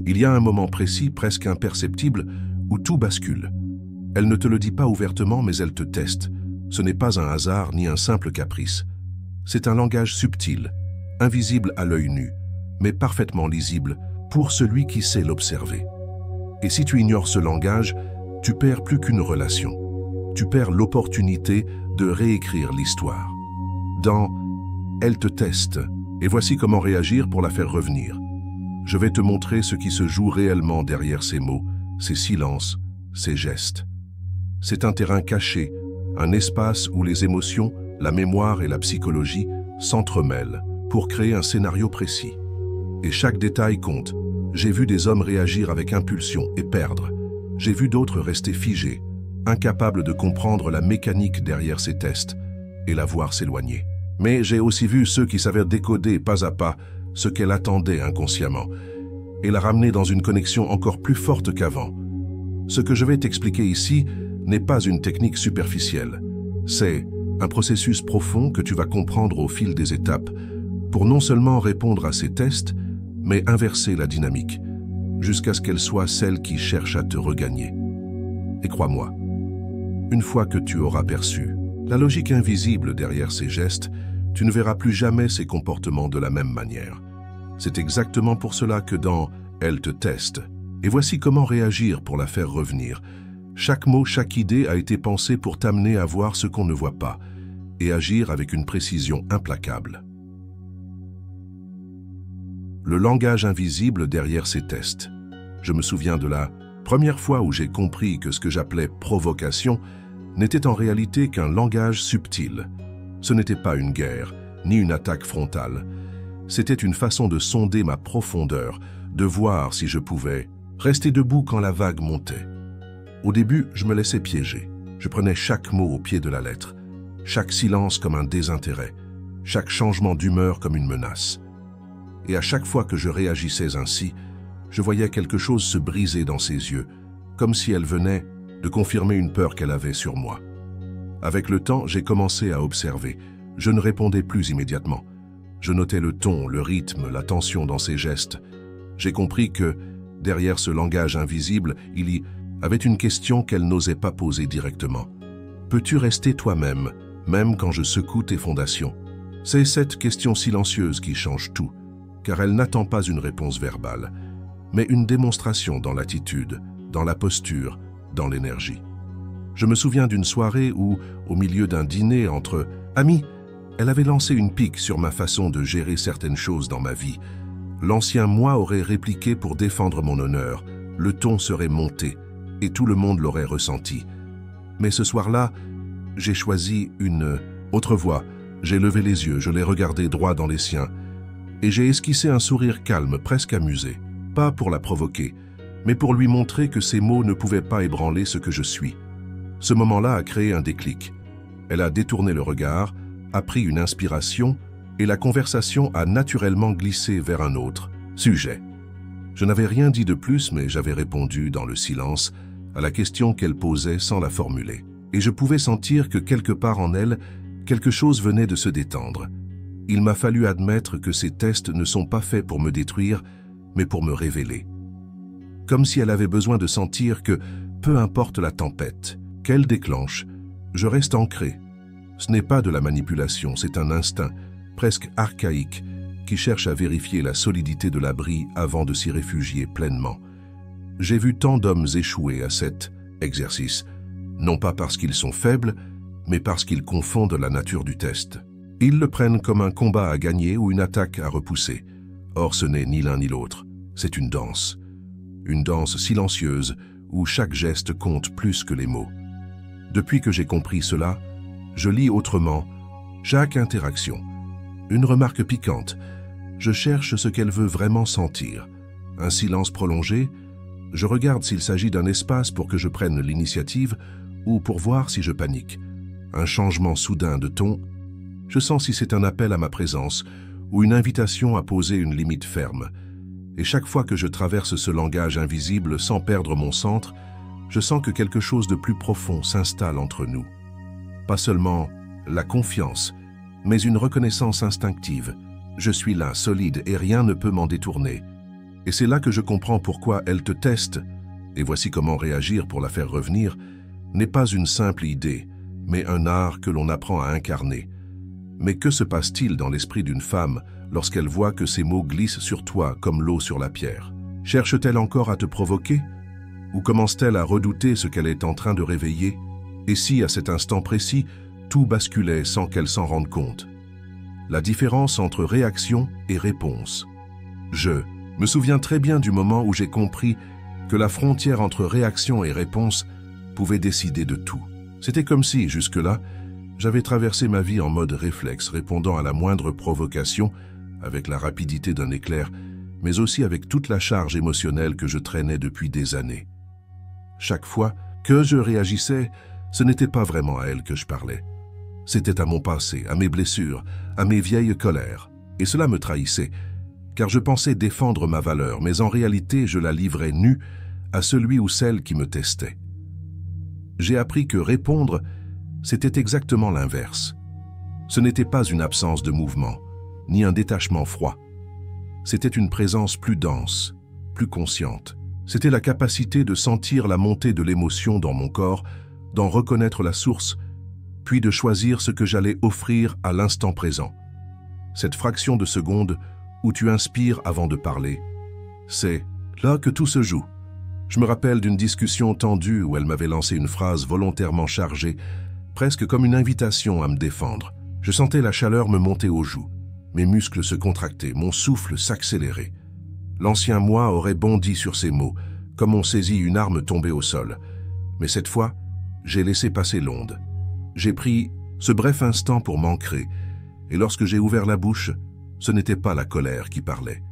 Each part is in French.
Il y a un moment précis, presque imperceptible, où tout bascule. Elle ne te le dit pas ouvertement, mais elle te teste. Ce n'est pas un hasard ni un simple caprice. C'est un langage subtil, invisible à l'œil nu, mais parfaitement lisible pour celui qui sait l'observer. Et si tu ignores ce langage, tu perds plus qu'une relation. Tu perds l'opportunité de réécrire l'histoire. Dans « Elle te teste », et voici comment réagir pour la faire revenir. Je vais te montrer ce qui se joue réellement derrière ces mots, ces silences, ces gestes. C'est un terrain caché, un espace où les émotions, la mémoire et la psychologie s'entremêlent pour créer un scénario précis. Et chaque détail compte. J'ai vu des hommes réagir avec impulsion et perdre. J'ai vu d'autres rester figés, incapables de comprendre la mécanique derrière ces tests et la voir s'éloigner. Mais j'ai aussi vu ceux qui savaient décoder pas à pas ce qu'elle attendait inconsciemment et la ramener dans une connexion encore plus forte qu'avant. Ce que je vais t'expliquer ici n'est pas une technique superficielle. C'est un processus profond que tu vas comprendre au fil des étapes pour non seulement répondre à ces tests, mais inverser la dynamique, jusqu'à ce qu'elle soit celle qui cherche à te regagner. Et crois-moi, une fois que tu auras perçu la logique invisible derrière ces gestes, tu ne verras plus jamais ces comportements de la même manière. C'est exactement pour cela que dans « Elle te teste », et voici comment réagir pour la faire revenir. Chaque mot, chaque idée a été pensé pour t'amener à voir ce qu'on ne voit pas et agir avec une précision implacable. Le langage invisible derrière ces tests. Je me souviens de la première fois où j'ai compris que ce que j'appelais provocation n'était en réalité qu'un langage subtil. Ce n'était pas une guerre, ni une attaque frontale. C'était une façon de sonder ma profondeur, de voir si je pouvais rester debout quand la vague montait. Au début, je me laissais piéger. Je prenais chaque mot au pied de la lettre, chaque silence comme un désintérêt, chaque changement d'humeur comme une menace. Et à chaque fois que je réagissais ainsi, je voyais quelque chose se briser dans ses yeux, comme si elle venait de confirmer une peur qu'elle avait sur moi. Avec le temps, j'ai commencé à observer. Je ne répondais plus immédiatement. Je notais le ton, le rythme, la tension dans ses gestes. J'ai compris que, derrière ce langage invisible, il y avait une question qu'elle n'osait pas poser directement. Peux-tu rester toi-même, même quand je secoue tes fondations? C'est cette question silencieuse qui change tout, car elle n'attend pas une réponse verbale, mais une démonstration dans l'attitude, dans la posture, dans l'énergie. Je me souviens d'une soirée où, au milieu d'un dîner entre amis, elle avait lancé une pique sur ma façon de gérer certaines choses dans ma vie. L'ancien moi aurait répliqué pour défendre mon honneur, le ton serait monté, et tout le monde l'aurait ressenti. Mais ce soir-là, j'ai choisi une autre voie. J'ai levé les yeux, je l'ai regardé droit dans les siens, et j'ai esquissé un sourire calme, presque amusé. Pas pour la provoquer, mais pour lui montrer que ces mots ne pouvaient pas ébranler ce que je suis. Ce moment-là a créé un déclic. Elle a détourné le regard, a pris une inspiration, et la conversation a naturellement glissé vers un autre sujet. Je n'avais rien dit de plus, mais j'avais répondu dans le silence à la question qu'elle posait sans la formuler. Et je pouvais sentir que quelque part en elle, quelque chose venait de se détendre. Il m'a fallu admettre que ces tests ne sont pas faits pour me détruire, mais pour me révéler. Comme si elle avait besoin de sentir que, peu importe la tempête, qu'elle déclenche, je reste ancré. Ce n'est pas de la manipulation, c'est un instinct, presque archaïque, qui cherche à vérifier la solidité de l'abri avant de s'y réfugier pleinement. J'ai vu tant d'hommes échouer à cet exercice, non pas parce qu'ils sont faibles, mais parce qu'ils confondent la nature du test. Ils le prennent comme un combat à gagner ou une attaque à repousser. Or, ce n'est ni l'un ni l'autre, c'est une danse silencieuse où chaque geste compte plus que les mots. Depuis que j'ai compris cela, je lis autrement chaque interaction. Une remarque piquante, je cherche ce qu'elle veut vraiment sentir. Un silence prolongé, je regarde s'il s'agit d'un espace pour que je prenne l'initiative ou pour voir si je panique. Un changement soudain de ton, je sens si c'est un appel à ma présence ou une invitation à poser une limite ferme. Et chaque fois que je traverse ce langage invisible sans perdre mon centre, je sens que quelque chose de plus profond s'installe entre nous. Pas seulement la confiance, mais une reconnaissance instinctive. Je suis là, solide, et rien ne peut m'en détourner. Et c'est là que je comprends pourquoi elle te teste, et voici comment réagir pour la faire revenir, n'est pas une simple idée, mais un art que l'on apprend à incarner. Mais que se passe-t-il dans l'esprit d'une femme lorsqu'elle voit que ces mots glissent sur toi comme l'eau sur la pierre? Cherche-t-elle encore à te provoquer? Ou commence-t-elle à redouter ce qu'elle est en train de réveiller? Et si, à cet instant précis, tout basculait sans qu'elle s'en rende compte? La différence entre réaction et réponse. Je me souviens très bien du moment où j'ai compris que la frontière entre réaction et réponse pouvait décider de tout. C'était comme si, jusque-là, j'avais traversé ma vie en mode réflexe, répondant à la moindre provocation avec la rapidité d'un éclair, mais aussi avec toute la charge émotionnelle que je traînais depuis des années. Chaque fois que je réagissais, ce n'était pas vraiment à elle que je parlais. C'était à mon passé, à mes blessures, à mes vieilles colères. Et cela me trahissait, car je pensais défendre ma valeur, mais en réalité je la livrais nue à celui ou celle qui me testait. J'ai appris que répondre, c'était exactement l'inverse. Ce n'était pas une absence de mouvement, ni un détachement froid. C'était une présence plus dense, plus consciente. C'était la capacité de sentir la montée de l'émotion dans mon corps, d'en reconnaître la source, puis de choisir ce que j'allais offrir à l'instant présent. Cette fraction de seconde où tu inspires avant de parler, c'est là que tout se joue. Je me rappelle d'une discussion tendue où elle m'avait lancé une phrase volontairement chargée, presque comme une invitation à me défendre. Je sentais la chaleur me monter aux joues. Mes muscles se contractaient, mon souffle s'accélérait. L'ancien moi aurait bondi sur ces mots, comme on saisit une arme tombée au sol. Mais cette fois, j'ai laissé passer l'onde. J'ai pris ce bref instant pour m'ancrer, et lorsque j'ai ouvert la bouche, ce n'était pas la colère qui parlait,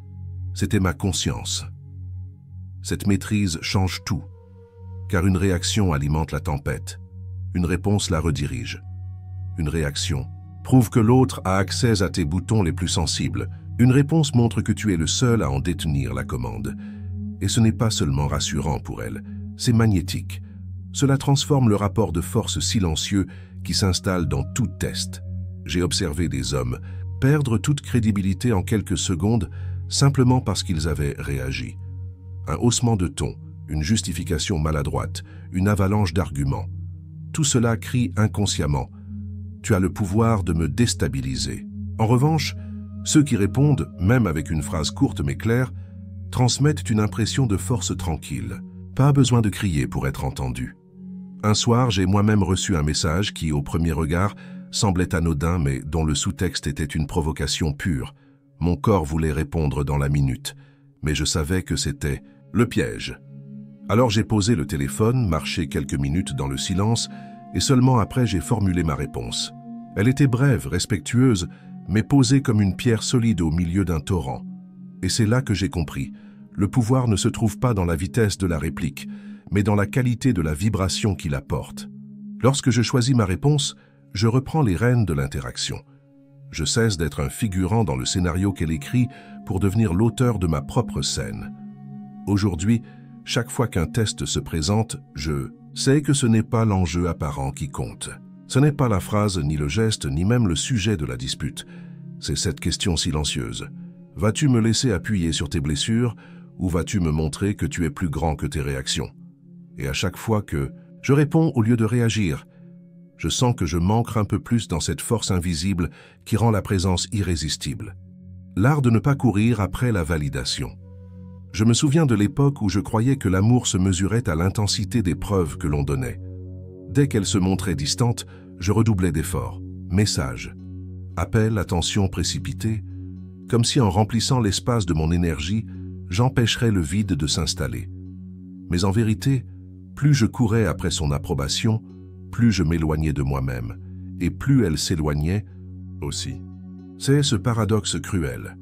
c'était ma conscience. Cette maîtrise change tout, car une réaction alimente la tempête, une réponse la redirige. Une réaction prouve que l'autre a accès à tes boutons les plus sensibles. Une réponse montre que tu es le seul à en détenir la commande. Et ce n'est pas seulement rassurant pour elle, c'est magnétique. Cela transforme le rapport de force silencieux qui s'installe dans tout test. J'ai observé des hommes perdre toute crédibilité en quelques secondes simplement parce qu'ils avaient réagi. Un haussement de ton, une justification maladroite, une avalanche d'arguments. Tout cela crie inconsciemment. Tu as le pouvoir de me déstabiliser. En revanche, ceux qui répondent, même avec une phrase courte mais claire, transmettent une impression de force tranquille. Pas besoin de crier pour être entendu. Un soir, j'ai moi-même reçu un message qui, au premier regard, semblait anodin mais dont le sous-texte était une provocation pure. Mon corps voulait répondre dans la minute, mais je savais que c'était le piège. Alors j'ai posé le téléphone, marché quelques minutes dans le silence, et seulement après j'ai formulé ma réponse. Elle était brève, respectueuse, mais posée comme une pierre solide au milieu d'un torrent. Et c'est là que j'ai compris. Le pouvoir ne se trouve pas dans la vitesse de la réplique, mais dans la qualité de la vibration qu'il apporte. Lorsque je choisis ma réponse, je reprends les rênes de l'interaction. Je cesse d'être un figurant dans le scénario qu'elle écrit pour devenir l'auteur de ma propre scène. Aujourd'hui, chaque fois qu'un test se présente, je sais que ce n'est pas l'enjeu apparent qui compte. Ce n'est pas la phrase, ni le geste, ni même le sujet de la dispute. C'est cette question silencieuse. Vas-tu me laisser appuyer sur tes blessures ou vas-tu me montrer que tu es plus grand que tes réactions? Et à chaque fois que je réponds au lieu de réagir, je sens que je manque un peu plus dans cette force invisible qui rend la présence irrésistible. L'art de ne pas courir après la validation. Je me souviens de l'époque où je croyais que l'amour se mesurait à l'intensité des preuves que l'on donnait. Dès qu'elle se montrait distante, je redoublais d'efforts. Messages, appels, attention précipités, comme si en remplissant l'espace de mon énergie, j'empêcherais le vide de s'installer. Mais en vérité, plus je courais après son approbation, plus je m'éloignais de moi-même, et plus elle s'éloignait aussi. C'est ce paradoxe cruel.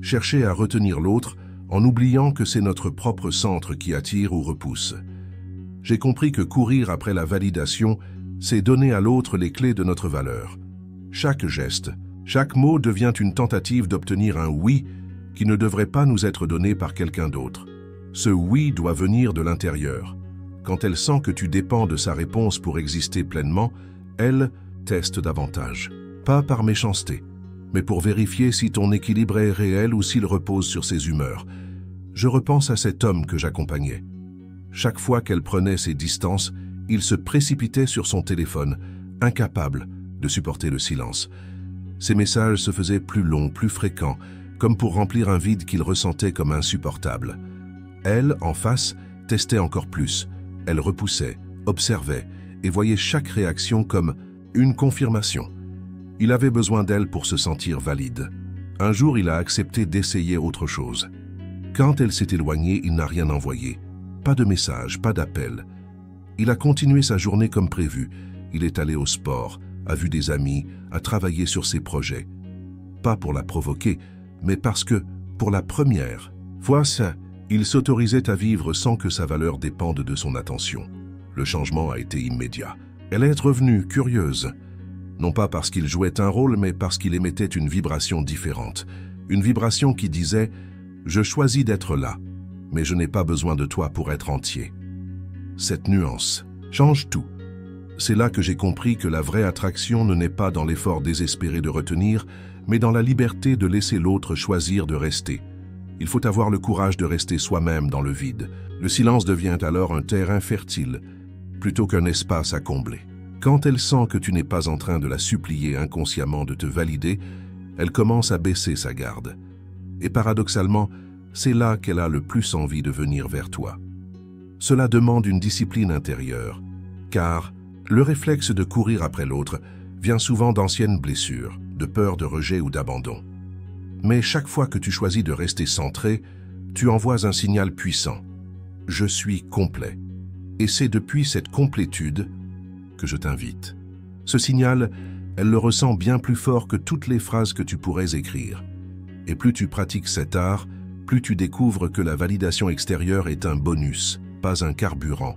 Chercher à retenir l'autre en oubliant que c'est notre propre centre qui attire ou repousse. J'ai compris que courir après la validation, c'est donner à l'autre les clés de notre valeur. Chaque geste, chaque mot devient une tentative d'obtenir un oui qui ne devrait pas nous être donné par quelqu'un d'autre. Ce oui doit venir de l'intérieur. Quand elle sent que tu dépends de sa réponse pour exister pleinement, elle teste davantage. Pas par méchanceté, mais pour vérifier si ton équilibre est réel ou s'il repose sur ses humeurs. Je repense à cet homme que j'accompagnais. Chaque fois qu'elle prenait ses distances, il se précipitait sur son téléphone, incapable de supporter le silence. Ses messages se faisaient plus longs, plus fréquents, comme pour remplir un vide qu'il ressentait comme insupportable. Elle, en face, testait encore plus. Elle repoussait, observait et voyait chaque réaction comme une confirmation. Il avait besoin d'elle pour se sentir valide. Un jour, il a accepté d'essayer autre chose. Quand elle s'est éloignée, il n'a rien envoyé. Pas de message, pas d'appel. Il a continué sa journée comme prévu. Il est allé au sport, a vu des amis, a travaillé sur ses projets. Pas pour la provoquer, mais parce que, pour la première fois, il s'autorisait à vivre sans que sa valeur dépende de son attention. Le changement a été immédiat. Elle est revenue curieuse. Non pas parce qu'il jouait un rôle, mais parce qu'il émettait une vibration différente. Une vibration qui disait « Je choisis d'être là, mais je n'ai pas besoin de toi pour être entier. » Cette nuance change tout. C'est là que j'ai compris que la vraie attraction ne naît pas dans l'effort désespéré de retenir, mais dans la liberté de laisser l'autre choisir de rester. Il faut avoir le courage de rester soi-même dans le vide. Le silence devient alors un terrain fertile, plutôt qu'un espace à combler. Quand elle sent que tu n'es pas en train de la supplier inconsciemment de te valider, elle commence à baisser sa garde. Et paradoxalement, c'est là qu'elle a le plus envie de venir vers toi. Cela demande une discipline intérieure, car le réflexe de courir après l'autre vient souvent d'anciennes blessures, de peur de rejet ou d'abandon. Mais chaque fois que tu choisis de rester centré, tu envoies un signal puissant. Je suis complet. Et c'est depuis cette complétude que je t'invite. Ce signal, elle le ressent bien plus fort que toutes les phrases que tu pourrais écrire. Et plus tu pratiques cet art, plus tu découvres que la validation extérieure est un bonus, pas un carburant.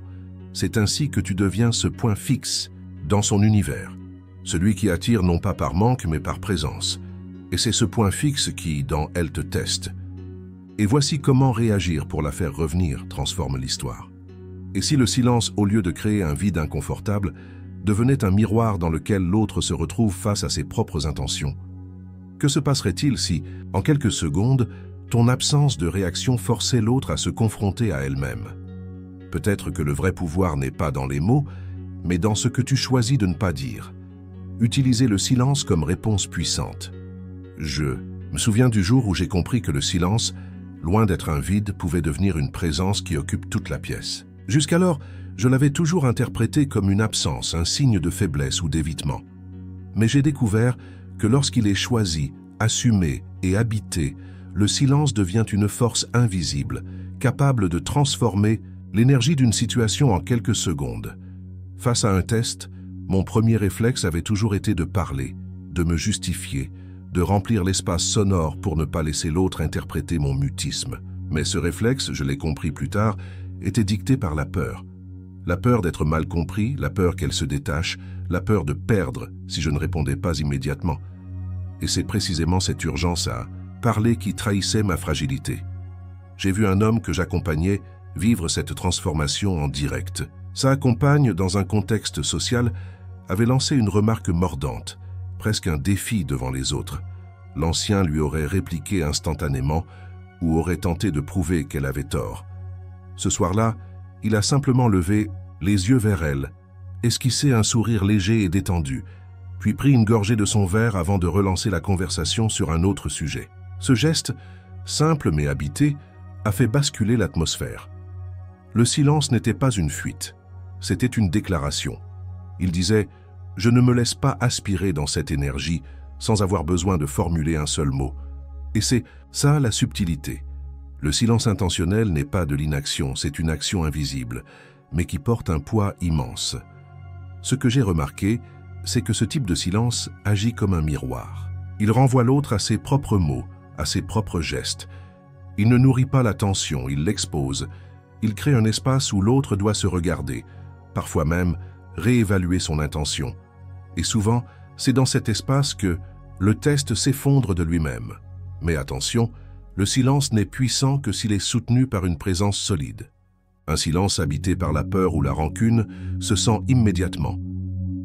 C'est ainsi que tu deviens ce point fixe dans son univers, celui qui attire non pas par manque mais par présence. Et c'est ce point fixe qui, dans Elle te teste. Et voici comment réagir pour la faire revenir, transforme l'histoire. Et si le silence, au lieu de créer un vide inconfortable, devenait un miroir dans lequel l'autre se retrouve face à ses propres intentions? Que se passerait-il si, en quelques secondes, ton absence de réaction forçait l'autre à se confronter à elle-même? Peut-être que le vrai pouvoir n'est pas dans les mots, mais dans ce que tu choisis de ne pas dire. Utiliser le silence comme réponse puissante. Je me souviens du jour où j'ai compris que le silence, loin d'être un vide, pouvait devenir une présence qui occupe toute la pièce. Jusqu'alors, je l'avais toujours interprété comme une absence, un signe de faiblesse ou d'évitement. Mais j'ai découvert que lorsqu'il est choisi, assumé et habité, le silence devient une force invisible, capable de transformer l'énergie d'une situation en quelques secondes. Face à un test, mon premier réflexe avait toujours été de parler, de me justifier, de remplir l'espace sonore pour ne pas laisser l'autre interpréter mon mutisme. Mais ce réflexe, je l'ai compris plus tard, était dicté par la peur. La peur d'être mal compris, la peur qu'elle se détache, la peur de perdre si je ne répondais pas immédiatement. Et c'est précisément cette urgence à parler qui trahissait ma fragilité. J'ai vu un homme que j'accompagnais vivre cette transformation en direct. Sa compagne, dans un contexte social, avait lancé une remarque mordante, presque un défi devant les autres. L'ancien lui aurait répliqué instantanément ou aurait tenté de prouver qu'elle avait tort. Ce soir-là, il a simplement levé les yeux vers elle, esquissé un sourire léger et détendu, puis pris une gorgée de son verre avant de relancer la conversation sur un autre sujet. Ce geste, simple mais habité, a fait basculer l'atmosphère. Le silence n'était pas une fuite, c'était une déclaration. Il disait « Je ne me laisse pas aspirer dans cette énergie sans avoir besoin de formuler un seul mot. » Et c'est ça la subtilité. Le silence intentionnel n'est pas de l'inaction, c'est une action invisible, mais qui porte un poids immense. Ce que j'ai remarqué, c'est que ce type de silence agit comme un miroir. Il renvoie l'autre à ses propres mots, à ses propres gestes. Il ne nourrit pas la tension, il l'expose. Il crée un espace où l'autre doit se regarder, parfois même réévaluer son intention. Et souvent, c'est dans cet espace que le test s'effondre de lui-même. Mais attention, le silence n'est puissant que s'il est soutenu par une présence solide. Un silence habité par la peur ou la rancune se sent immédiatement.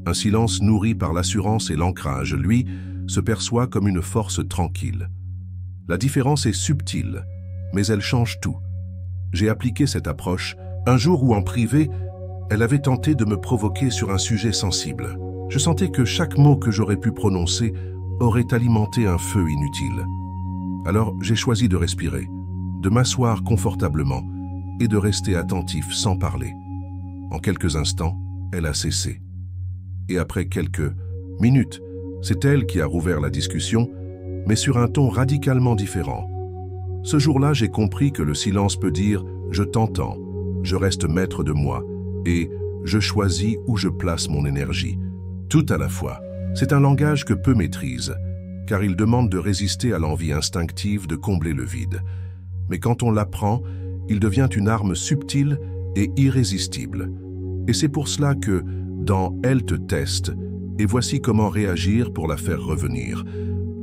Un silence nourri par l'assurance et l'ancrage, lui, se perçoit comme une force tranquille. La différence est subtile, mais elle change tout. J'ai appliqué cette approche un jour où, en privé, elle avait tenté de me provoquer sur un sujet sensible. Je sentais que chaque mot que j'aurais pu prononcer aurait alimenté un feu inutile. Alors j'ai choisi de respirer, de m'asseoir confortablement et de rester attentif sans parler. En quelques instants, elle a cessé. Et après quelques minutes, c'est elle qui a rouvert la discussion, mais sur un ton radicalement différent. Ce jour-là, j'ai compris que le silence peut dire « je t'entends », je reste maître de moi et je choisis où je place mon énergie. Tout à la fois. C'est un langage que peu maîtrisent, car il demande de résister à l'envie instinctive de combler le vide. Mais quand on l'apprend, il devient une arme subtile et irrésistible. Et c'est pour cela que, dans « Elle te teste », et voici comment réagir pour la faire revenir.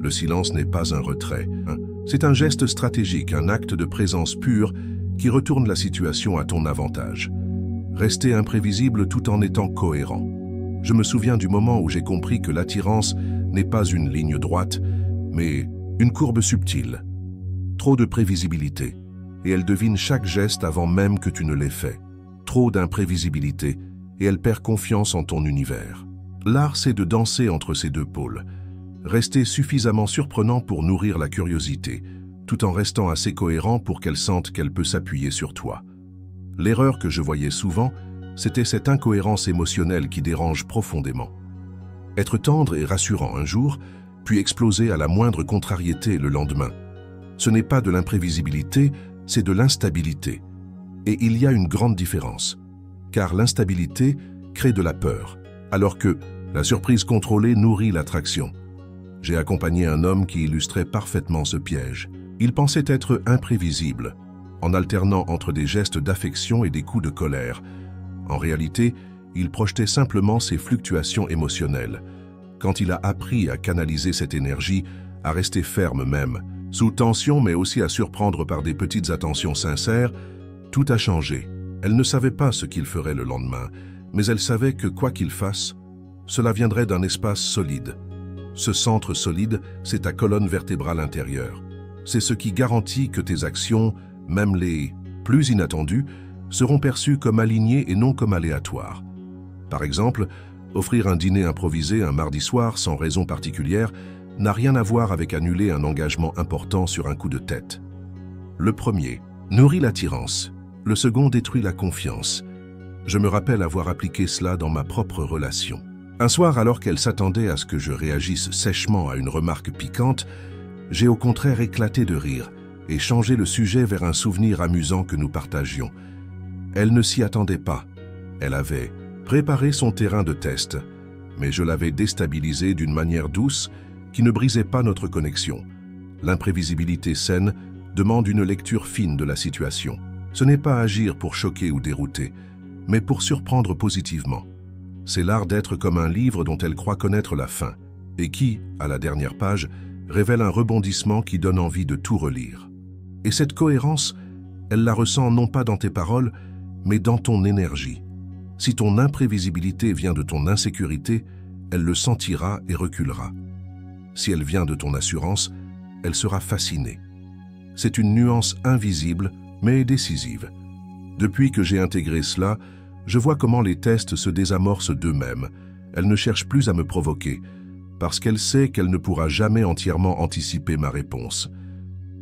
Le silence n'est pas un retrait. C'est un geste stratégique, un acte de présence pure qui retourne la situation à ton avantage. Rester imprévisible tout en étant cohérent. Je me souviens du moment où j'ai compris que l'attirance n'est pas une ligne droite, mais une courbe subtile. Trop de prévisibilité, et elle devine chaque geste avant même que tu ne l'aies fait. Trop d'imprévisibilité, et elle perd confiance en ton univers. L'art, c'est de danser entre ces deux pôles. Rester suffisamment surprenant pour nourrir la curiosité, tout en restant assez cohérent pour qu'elle sente qu'elle peut s'appuyer sur toi. L'erreur que je voyais souvent, c'était cette incohérence émotionnelle qui dérange profondément. Être tendre et rassurant un jour, puis exploser à la moindre contrariété le lendemain. Ce n'est pas de l'imprévisibilité, c'est de l'instabilité. Et il y a une grande différence, car l'instabilité crée de la peur, alors que la surprise contrôlée nourrit l'attraction. J'ai accompagné un homme qui illustrait parfaitement ce piège. Il pensait être imprévisible, en alternant entre des gestes d'affection et des coups de colère. En réalité, il projetait simplement ses fluctuations émotionnelles. Quand il a appris à canaliser cette énergie, à rester ferme même, sous tension mais aussi à surprendre par des petites attentions sincères, tout a changé. Elle ne savait pas ce qu'il ferait le lendemain, mais elle savait que quoi qu'il fasse, cela viendrait d'un espace solide. Ce centre solide, c'est ta colonne vertébrale intérieure. C'est ce qui garantit que tes actions, même les plus inattendues, seront perçues comme alignées et non comme aléatoires. Par exemple, offrir un dîner improvisé un mardi soir sans raison particulière n'a rien à voir avec annuler un engagement important sur un coup de tête. Le premier nourrit l'attirance, le second détruit la confiance. Je me rappelle avoir appliqué cela dans ma propre relation. Un soir, alors qu'elle s'attendait à ce que je réagisse sèchement à une remarque piquante, j'ai au contraire éclaté de rire et changé le sujet vers un souvenir amusant que nous partagions. Elle ne s'y attendait pas. Elle avait préparé son terrain de test, mais je l'avais déstabilisé d'une manière douce qui ne brisait pas notre connexion. L'imprévisibilité saine demande une lecture fine de la situation. Ce n'est pas agir pour choquer ou dérouter, mais pour surprendre positivement. C'est l'art d'être comme un livre dont elle croit connaître la fin, et qui, à la dernière page, révèle un rebondissement qui donne envie de tout relire. Et cette cohérence, elle la ressent non pas dans tes paroles, mais dans ton énergie. Si ton imprévisibilité vient de ton insécurité, elle le sentira et reculera. Si elle vient de ton assurance, elle sera fascinée. C'est une nuance invisible, mais décisive. Depuis que j'ai intégré cela, je vois comment les tests se désamorcent d'eux-mêmes. Elle ne cherche plus à me provoquer, parce qu'elle sait qu'elle ne pourra jamais entièrement anticiper ma réponse,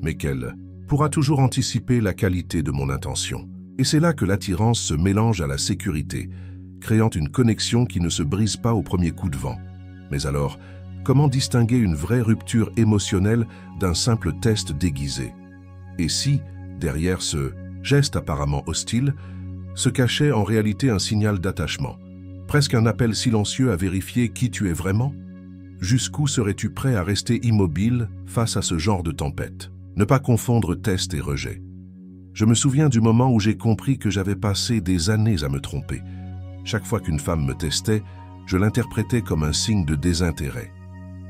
mais qu'elle pourra toujours anticiper la qualité de mon intention. Et c'est là que l'attirance se mélange à la sécurité, créant une connexion qui ne se brise pas au premier coup de vent. Mais alors, comment distinguer une vraie rupture émotionnelle d'un simple test déguisé? Et si, derrière ce geste apparemment hostile, se cachait en réalité un signal d'attachement, presque un appel silencieux à vérifier qui tu es vraiment? Jusqu'où serais-tu prêt à rester immobile face à ce genre de tempête? Ne pas confondre test et rejet. Je me souviens du moment où j'ai compris que j'avais passé des années à me tromper. Chaque fois qu'une femme me testait, je l'interprétais comme un signe de désintérêt.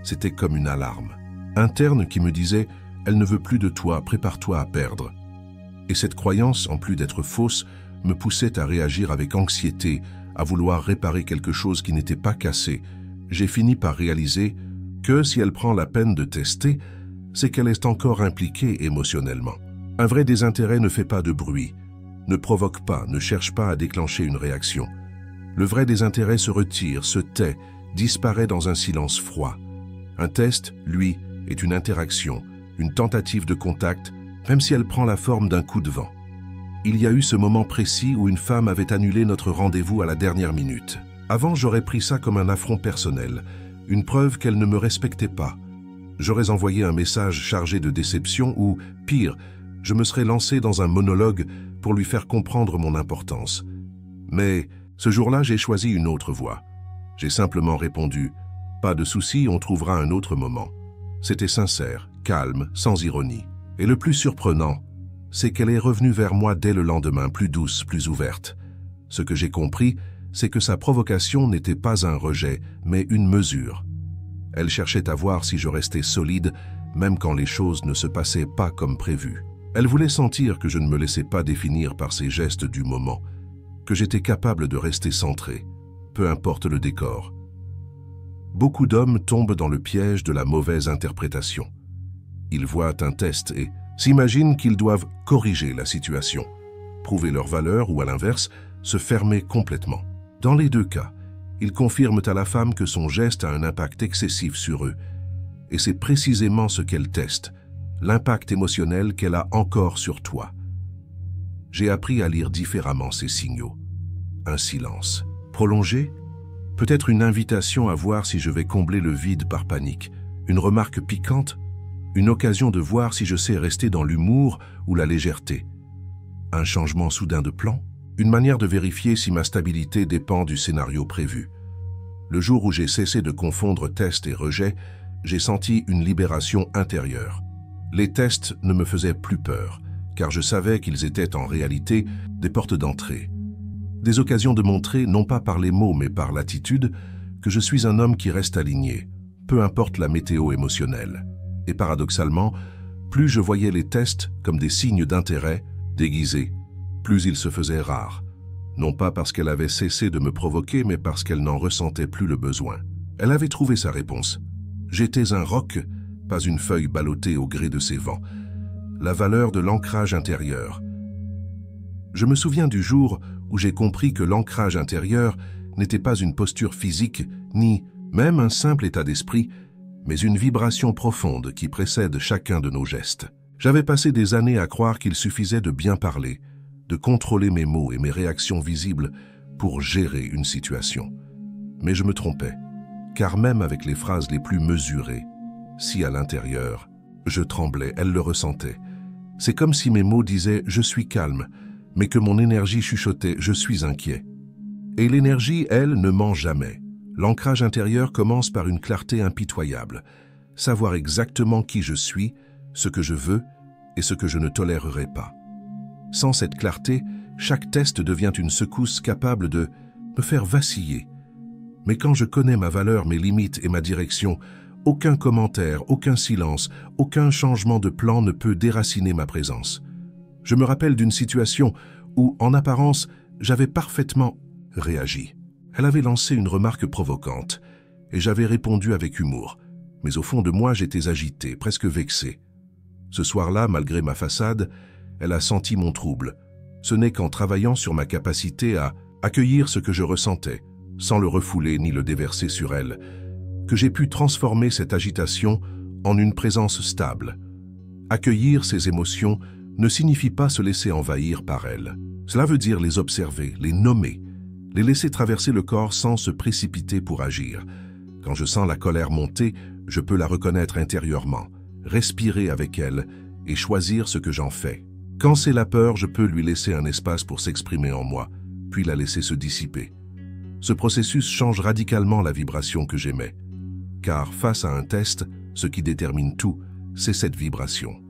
C'était comme une alarme interne qui me disait « Elle ne veut plus de toi, prépare-toi à perdre ». Et cette croyance, en plus d'être fausse, me poussait à réagir avec anxiété, à vouloir réparer quelque chose qui n'était pas cassé. J'ai fini par réaliser que si elle prend la peine de tester, c'est qu'elle est encore impliquée émotionnellement. Un vrai désintérêt ne fait pas de bruit, ne provoque pas, ne cherche pas à déclencher une réaction. Le vrai désintérêt se retire, se tait, disparaît dans un silence froid. Un test, lui, est une interaction, une tentative de contact, même si elle prend la forme d'un coup de vent. Il y a eu ce moment précis où une femme avait annulé notre rendez-vous à la dernière minute. Avant, j'aurais pris ça comme un affront personnel, une preuve qu'elle ne me respectait pas. J'aurais envoyé un message chargé de déception ou, pire, je me serais lancé dans un monologue pour lui faire comprendre mon importance. Mais ce jour-là, j'ai choisi une autre voie. J'ai simplement répondu « Pas de souci, on trouvera un autre moment ». C'était sincère, calme, sans ironie. Et le plus surprenant, c'est qu'elle est revenue vers moi dès le lendemain, plus douce, plus ouverte. Ce que j'ai compris, c'est que sa provocation n'était pas un rejet, mais une mesure. Elle cherchait à voir si je restais solide, même quand les choses ne se passaient pas comme prévu. Elle voulait sentir que je ne me laissais pas définir par ces gestes du moment, que j'étais capable de rester centré, peu importe le décor. Beaucoup d'hommes tombent dans le piège de la mauvaise interprétation. Ils voient un test et s'imaginent qu'ils doivent corriger la situation, prouver leur valeur ou, à l'inverse, se fermer complètement. Dans les deux cas, ils confirment à la femme que son geste a un impact excessif sur eux. Et c'est précisément ce qu'elle teste, l'impact émotionnel qu'elle a encore sur toi. J'ai appris à lire différemment ces signaux. Un silence prolongé, peut-être une invitation à voir si je vais combler le vide par panique, une remarque piquante, une occasion de voir si je sais rester dans l'humour ou la légèreté. Un changement soudain de plan, une manière de vérifier si ma stabilité dépend du scénario prévu. Le jour où j'ai cessé de confondre test et rejet, j'ai senti une libération intérieure. Les tests ne me faisaient plus peur, car je savais qu'ils étaient en réalité des portes d'entrée. Des occasions de montrer, non pas par les mots mais par l'attitude, que je suis un homme qui reste aligné, peu importe la météo émotionnelle. Et paradoxalement, plus je voyais les tests comme des signes d'intérêt, déguisés, plus ils se faisaient rares. Non pas parce qu'elle avait cessé de me provoquer, mais parce qu'elle n'en ressentait plus le besoin. Elle avait trouvé sa réponse. J'étais un roc, pas une feuille ballottée au gré de ses vents. La valeur de l'ancrage intérieur. Je me souviens du jour où j'ai compris que l'ancrage intérieur n'était pas une posture physique, ni même un simple état d'esprit, mais une vibration profonde qui précède chacun de nos gestes. J'avais passé des années à croire qu'il suffisait de bien parler, de contrôler mes mots et mes réactions visibles pour gérer une situation. Mais je me trompais, car même avec les phrases les plus mesurées, si à l'intérieur, je tremblais, elle le ressentait. C'est comme si mes mots disaient « je suis calme », mais que mon énergie chuchotait « je suis inquiet ». Et l'énergie, elle, ne ment jamais. L'ancrage intérieur commence par une clarté impitoyable, savoir exactement qui je suis, ce que je veux et ce que je ne tolérerai pas. Sans cette clarté, chaque test devient une secousse capable de me faire vaciller. Mais quand je connais ma valeur, mes limites et ma direction, aucun commentaire, aucun silence, aucun changement de plan ne peut déraciner ma présence. Je me rappelle d'une situation où, en apparence, j'avais parfaitement réagi. Elle avait lancé une remarque provocante, et j'avais répondu avec humour. Mais au fond de moi, j'étais agité, presque vexé. Ce soir-là, malgré ma façade, elle a senti mon trouble. Ce n'est qu'en travaillant sur ma capacité à accueillir ce que je ressentais, sans le refouler ni le déverser sur elle, que j'ai pu transformer cette agitation en une présence stable. Accueillir ces émotions ne signifie pas se laisser envahir par elles. Cela veut dire les observer, les nommer, les laisser traverser le corps sans se précipiter pour agir. Quand je sens la colère monter, je peux la reconnaître intérieurement, respirer avec elle et choisir ce que j'en fais. Quand c'est la peur, je peux lui laisser un espace pour s'exprimer en moi, puis la laisser se dissiper. Ce processus change radicalement la vibration que j'émets. Car face à un test, ce qui détermine tout, c'est cette vibration.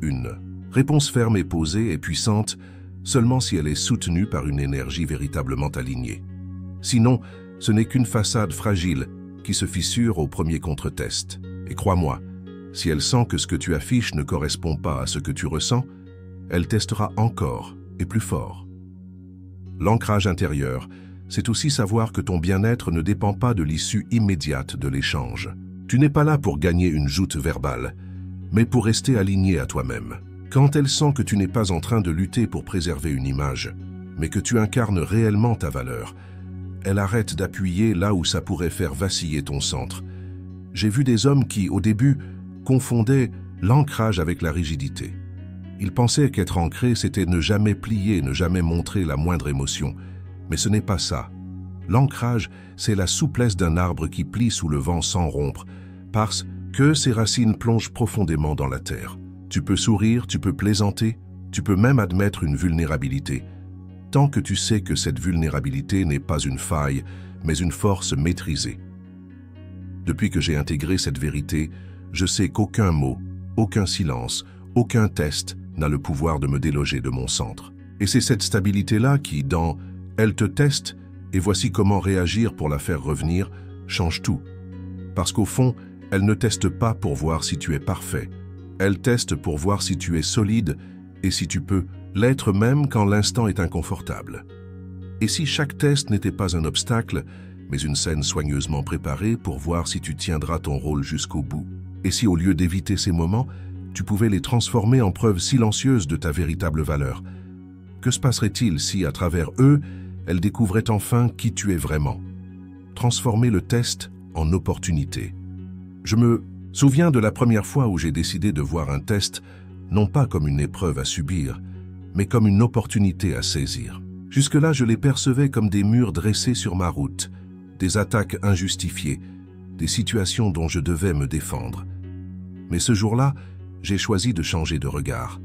Une réponse ferme et posée est puissante seulement si elle est soutenue par une énergie véritablement alignée. Sinon, ce n'est qu'une façade fragile qui se fissure au premier contre-test. Et crois-moi, si elle sent que ce que tu affiches ne correspond pas à ce que tu ressens, elle testera encore et plus fort. L'ancrage intérieur, c'est aussi savoir que ton bien-être ne dépend pas de l'issue immédiate de l'échange. Tu n'es pas là pour gagner une joute verbale, mais pour rester aligné à toi-même. Quand elle sent que tu n'es pas en train de lutter pour préserver une image, mais que tu incarnes réellement ta valeur, elle arrête d'appuyer là où ça pourrait faire vaciller ton centre. J'ai vu des hommes qui, au début, confondaient l'ancrage avec la rigidité. Ils pensaient qu'être ancré, c'était ne jamais plier, ne jamais montrer la moindre émotion. Mais ce n'est pas ça. L'ancrage, c'est la souplesse d'un arbre qui plie sous le vent sans rompre, parce que ses racines plongent profondément dans la terre. Tu peux sourire, tu peux plaisanter, tu peux même admettre une vulnérabilité, tant que tu sais que cette vulnérabilité n'est pas une faille, mais une force maîtrisée. Depuis que j'ai intégré cette vérité, je sais qu'aucun mot, aucun silence, aucun test n'a le pouvoir de me déloger de mon centre. Et c'est cette stabilité-là qui, dans « Elle te teste et voici comment réagir pour la faire revenir », change tout. Parce qu'au fond, elle ne teste pas pour voir si tu es parfait. Elle teste pour voir si tu es solide et si tu peux l'être même quand l'instant est inconfortable. Et si chaque test n'était pas un obstacle, mais une scène soigneusement préparée pour voir si tu tiendras ton rôle jusqu'au bout. Et si au lieu d'éviter ces moments, tu pouvais les transformer en preuves silencieuses de ta véritable valeur. Que se passerait-il si, à travers eux, elle découvrait enfin qui tu es vraiment? Transformer le test en opportunité. Je me souviens de la première fois où j'ai décidé de voir un test, non pas comme une épreuve à subir, mais comme une opportunité à saisir. Jusque-là, je les percevais comme des murs dressés sur ma route, des attaques injustifiées, des situations dont je devais me défendre. Mais ce jour-là, j'ai choisi de changer de regard.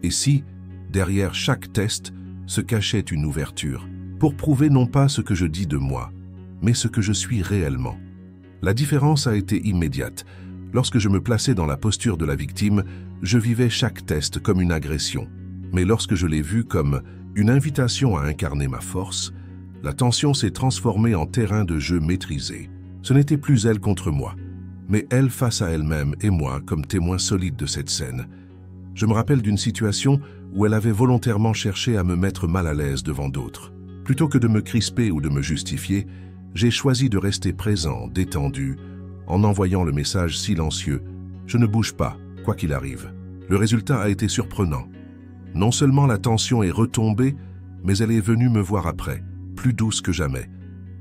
Et si, derrière chaque test, se cachait une ouverture, pour prouver non pas ce que je dis de moi, mais ce que je suis réellement. La différence a été immédiate. Lorsque je me plaçais dans la posture de la victime, je vivais chaque test comme une agression. Mais lorsque je l'ai vu comme une invitation à incarner ma force, la tension s'est transformée en terrain de jeu maîtrisé. Ce n'était plus elle contre moi, mais elle face à elle-même et moi comme témoin solide de cette scène. Je me rappelle d'une situation où elle avait volontairement cherché à me mettre mal à l'aise devant d'autres. Plutôt que de me crisper ou de me justifier, j'ai choisi de rester présent, détendu, en envoyant le message silencieux « Je ne bouge pas, quoi qu'il arrive ». Le résultat a été surprenant. Non seulement la tension est retombée, mais elle est venue me voir après, plus douce que jamais,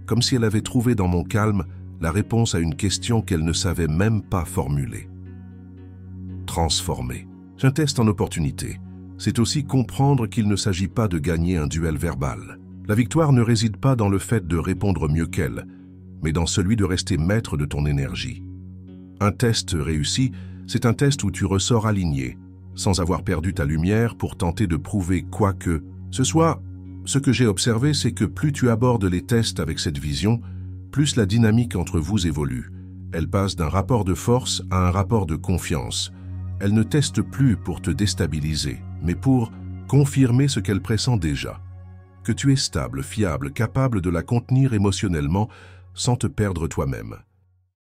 comme si elle avait trouvé dans mon calme la réponse à une question qu'elle ne savait même pas formuler. Transformer. Un test en opportunité. C'est aussi comprendre qu'il ne s'agit pas de gagner un duel verbal. La victoire ne réside pas dans le fait de répondre mieux qu'elle, mais dans celui de rester maître de ton énergie. Un test réussi, c'est un test où tu ressors aligné, sans avoir perdu ta lumière pour tenter de prouver quoi que ce soit. Ce que j'ai observé, c'est que plus tu abordes les tests avec cette vision, plus la dynamique entre vous évolue. Elle passe d'un rapport de force à un rapport de confiance. Elle ne teste plus pour te déstabiliser, mais pour confirmer ce qu'elle pressent déjà. Que tu es stable, fiable, capable de la contenir émotionnellement sans te perdre toi-même.